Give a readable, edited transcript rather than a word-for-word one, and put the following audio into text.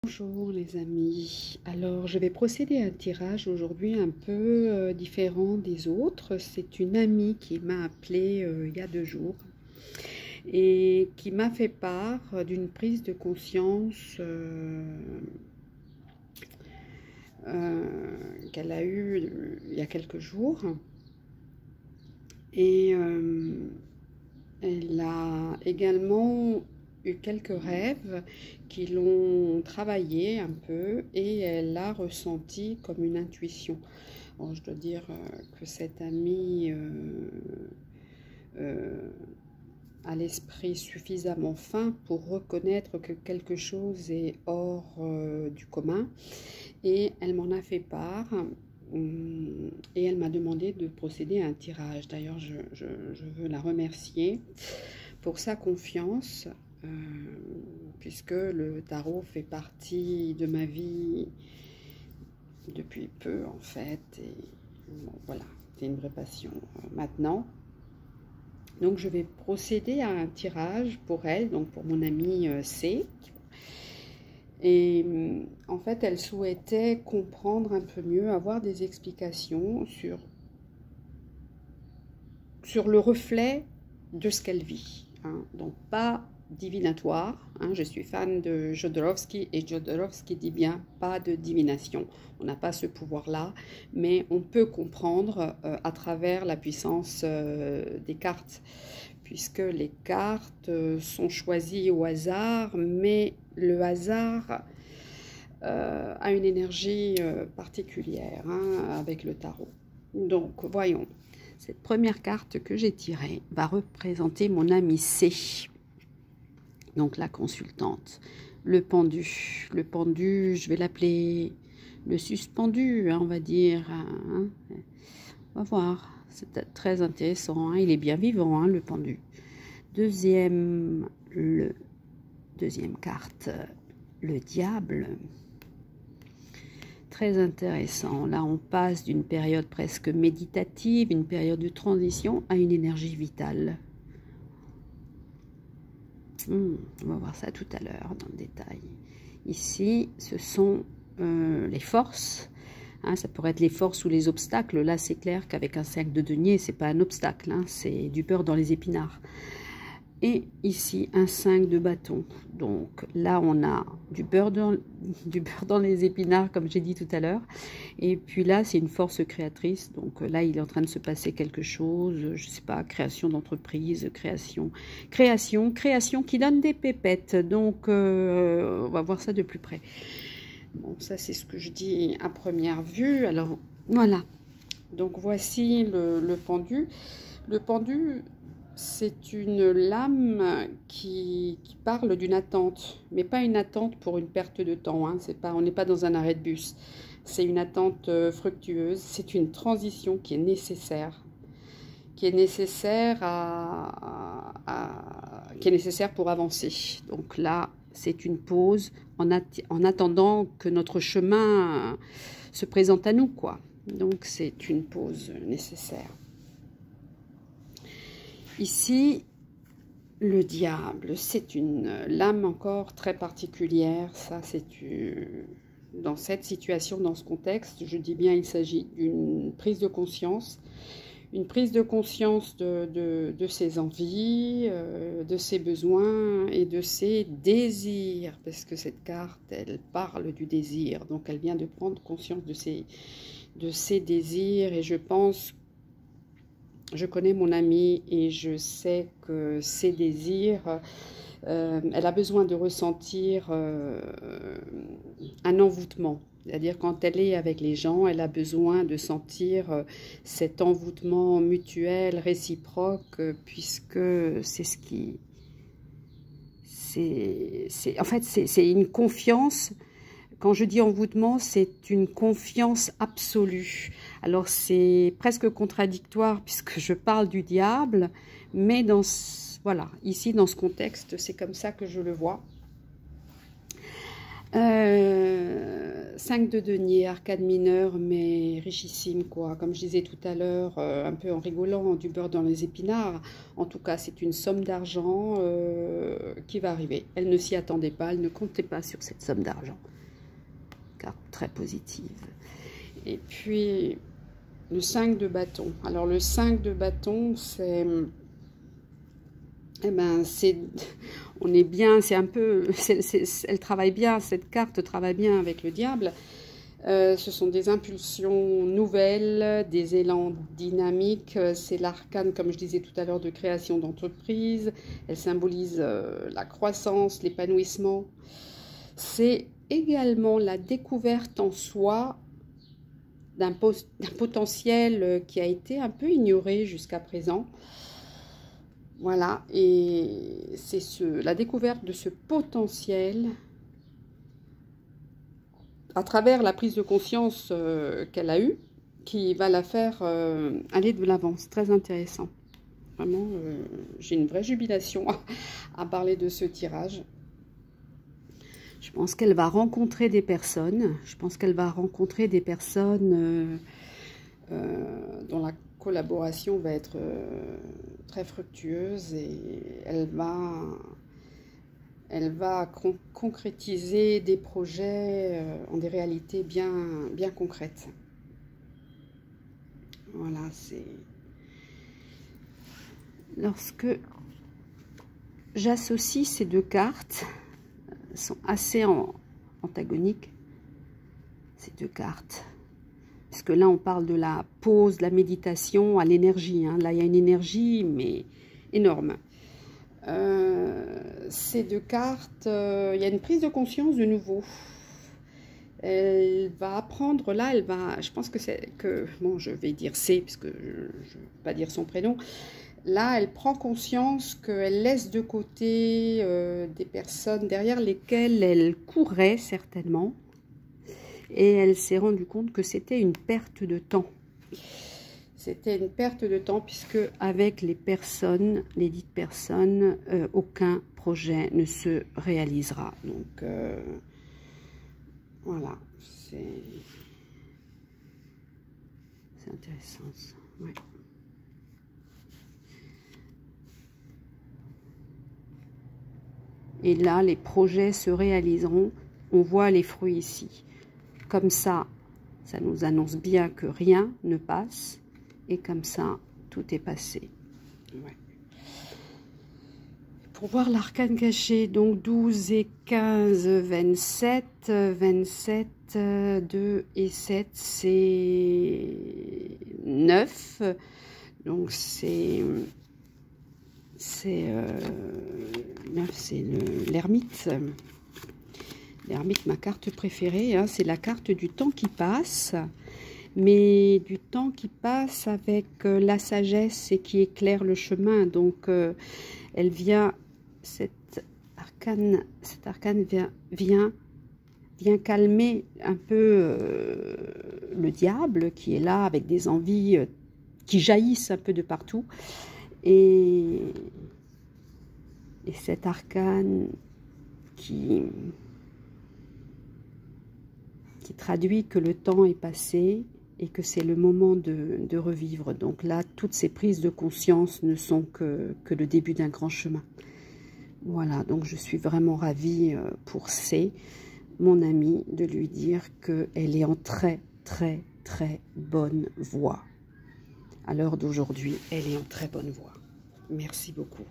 Bonjour les amis, alors je vais procéder à un tirage aujourd'hui un peu différent des autres. C'est une amie qui m'a appelé il y a 2 jours et qui m'a fait part d'une prise de conscience qu'elle a eue il y a quelques jours. Et elle a également eu quelques rêves qui l'ont travaillé un peu et elle l'a ressenti comme une intuition. Bon, je dois dire que cette amie a l'esprit suffisamment fin pour reconnaître que quelque chose est hors du commun, et elle m'en a fait part. Et elle m'a demandé de procéder à un tirage. D'ailleurs, je veux la remercier pour sa confiance, puisque le tarot fait partie de ma vie depuis peu, en fait. Et bon, voilà, c'est une vraie passion maintenant. Donc, je vais procéder à un tirage pour elle, donc pour mon amie C. Et en fait, elle souhaitait comprendre un peu mieux, avoir des explications sur le reflet de ce qu'elle vit. Hein. Donc, pas divinatoire. Hein. Je suis fan de Jodorowsky et Jodorowsky dit bien pas de divination. On n'a pas ce pouvoir-là, mais on peut comprendre à travers la puissance des cartes, puisque les cartes sont choisies au hasard, mais le hasard a une énergie particulière avec le tarot. Donc, voyons. Cette première carte que j'ai tirée va représenter mon amie C, donc la consultante. Le pendu. Le pendu, je vais l'appeler le suspendu, on va dire. Hein. On va voir. C'est très intéressant. Hein. Il est bien vivant, le pendu. Deuxième carte, le diable. Très intéressant. Là, on passe d'une période presque méditative, une période de transition, à une énergie vitale. On va voir ça tout à l'heure dans le détail. Ici, ce sont les forces. Hein, ça pourrait être les forces ou les obstacles. Là, c'est clair qu'avec un 5 de denier, c'est pas un obstacle. Hein, c'est du beurre dans les épinards. Et ici, un 5 de bâton. Donc là, on a du beurre dans les épinards, comme j'ai dit tout à l'heure. Et puis là, c'est une force créatrice. Donc là, il est en train de se passer quelque chose. Je ne sais pas, création d'entreprise, création qui donne des pépettes. Donc, on va voir ça de plus près. Bon, ça, c'est ce que je dis à première vue. Alors, voilà. Donc, voici le pendu. Le pendu... c'est une lame qui parle d'une attente, mais pas une attente pour une perte de temps. Hein. On n'est pas dans un arrêt de bus. C'est une attente fructueuse. C'est une transition qui est nécessaire, qui est nécessaire pour avancer. Donc là, c'est une pause en attendant que notre chemin se présente à nous, quoi. Donc c'est une pause nécessaire. Ici, le diable, c'est une lame encore très particulière. Ça, c'est dans cette situation, dans ce contexte, je dis bien, il s'agit d'une prise de conscience. Une prise de conscience de ses envies, de ses besoins et de ses désirs. Parce que cette carte, elle parle du désir. Donc, elle vient de prendre conscience de ses désirs. Et je pense, je connais mon amie et je sais que ses désirs, elle a besoin de ressentir un envoûtement. C'est-à-dire quand elle est avec les gens, elle a besoin de sentir cet envoûtement mutuel, réciproque, puisque c'est ce qui... En fait, c'est une confiance. Quand je dis envoûtement, c'est une confiance absolue. Alors, c'est presque contradictoire puisque je parle du diable, mais voilà, ici, dans ce contexte, c'est comme ça que je le vois. 5 de denier, arcane mineur, mais richissime, quoi. Comme je disais tout à l'heure, un peu en rigolant, du beurre dans les épinards. En tout cas, c'est une somme d'argent qui va arriver. Elle ne s'y attendait pas, elle ne comptait pas sur cette somme d'argent. Carte très positive. Et puis, le 5 de bâton. Alors, le 5 de bâton, c'est... Eh ben, on est bien, c'est un peu, elle travaille bien, cette carte travaille bien avec le diable. Ce sont des impulsions nouvelles, des élans dynamiques. C'est l'arcane, comme je disais tout à l'heure, de création d'entreprise. Elle symbolise la croissance, l'épanouissement. C'est également la découverte en soi d'un potentiel qui a été un peu ignoré jusqu'à présent. Voilà, et c'est la découverte de ce potentiel à travers la prise de conscience qu'elle a eue qui va la faire aller de l'avant. C'est très intéressant. Vraiment, j'ai une vraie jubilation à parler de ce tirage. Je pense qu'elle va rencontrer des personnes. Je pense qu'elle va rencontrer des personnes dont la collaboration va être très fructueuse et elle va concrétiser des projets en des réalités bien concrètes. Voilà, c'est... Lorsque j'associe ces deux cartes, elles sont assez antagoniques, ces deux cartes. Parce que là, on parle de la pause, de la méditation à l'énergie. Hein. Là, il y a une énergie, mais énorme. Ces deux cartes, il y a une prise de conscience de nouveau. Elle va apprendre, là, elle va... Je pense que c'est... Bon, je vais dire c'est, puisque je ne vais pas dire son prénom. Là, elle prend conscience qu'elle laisse de côté des personnes derrière lesquelles elle courait, certainement. Et elle s'est rendue compte que c'était une perte de temps. C'était une perte de temps puisque avec les personnes, les dites personnes, aucun projet ne se réalisera. Donc, voilà, c'est intéressant ça. Ouais. Et là, les projets se réaliseront. On voit les fruits ici. Comme ça, ça nous annonce bien que rien ne passe. Et comme ça, tout est passé. Ouais. Pour voir l'arcane caché, donc 12 et 15, 27. 27, 2 et 7, c'est 9. Donc c'est 9, c'est l'ermite. L'ermite, ma carte préférée, hein, c'est la carte du temps qui passe, mais du temps qui passe avec la sagesse et qui éclaire le chemin. Donc, elle vient, cet arcane vient calmer un peu le diable qui est là avec des envies qui jaillissent un peu de partout. Et cet arcane qui traduit que le temps est passé et que c'est le moment de revivre. Donc là, toutes ces prises de conscience ne sont que le début d'un grand chemin. Voilà, donc je suis vraiment ravie pour mon amie, de lui dire qu'elle est en très bonne voie. À l'heure d'aujourd'hui, elle est en très bonne voie. Merci beaucoup.